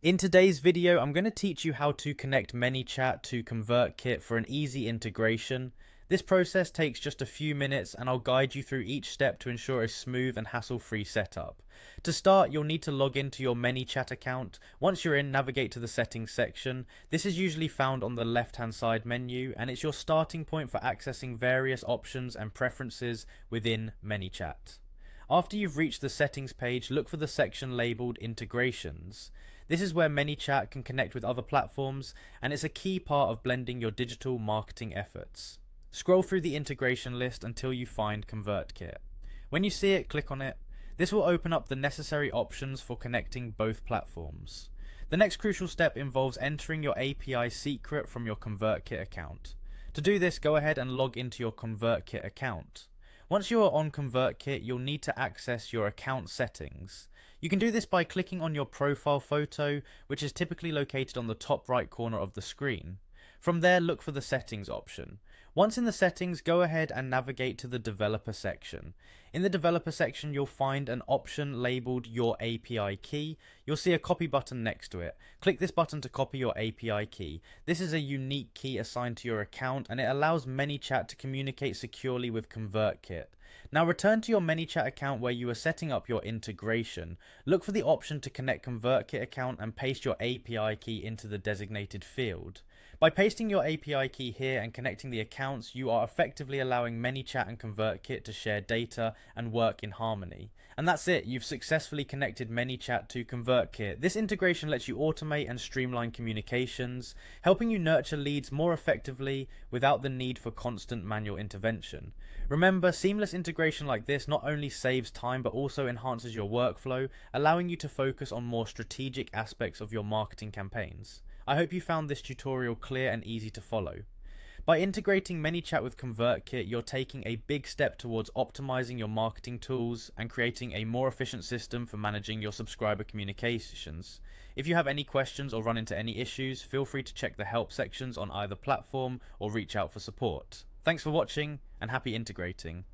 In today's video, I'm going to teach you how to connect Manychat to Convertkit for an easy integration. This process takes just a few minutes and I'll guide you through each step to ensure a smooth and hassle-free setup. To start, you'll need to log into your Manychat account. Once you're in, navigate to the settings section. This is usually found on the left-hand side menu and it's your starting point for accessing various options and preferences within Manychat. After you've reached the settings page, look for the section labeled Integrations. This is where Manychat can connect with other platforms, and it's a key part of blending your digital marketing efforts. Scroll through the integration list until you find ConvertKit. When you see it, click on it. This will open up the necessary options for connecting both platforms. The next crucial step involves entering your API secret from your ConvertKit account. To do this, go ahead and log into your ConvertKit account. Once you are on ConvertKit, you'll need to access your account settings. You can do this by clicking on your profile photo, which is typically located on the top right corner of the screen. From there, look for the settings option. Once in the settings, go ahead and navigate to the developer section. In the developer section, you'll find an option labeled your API key. You'll see a copy button next to it. Click this button to copy your API key. This is a unique key assigned to your account and it allows Manychat to communicate securely with ConvertKit. Now return to your Manychat account where you are setting up your integration. Look for the option to connect ConvertKit account and paste your API key into the designated field. By pasting your API key here and connecting the accounts, you are effectively allowing Manychat and ConvertKit to share data and work in harmony. And that's it, you've successfully connected Manychat to ConvertKit. This integration lets you automate and streamline communications, helping you nurture leads more effectively without the need for constant manual intervention. Remember, seamless integration like this not only saves time but also enhances your workflow, allowing you to focus on more strategic aspects of your marketing campaigns. I hope you found this tutorial clear and easy to follow. By integrating Manychat with ConvertKit, you're taking a big step towards optimizing your marketing tools and creating a more efficient system for managing your subscriber communications. If you have any questions or run into any issues, feel free to check the help sections on either platform or reach out for support. Thanks for watching and happy integrating.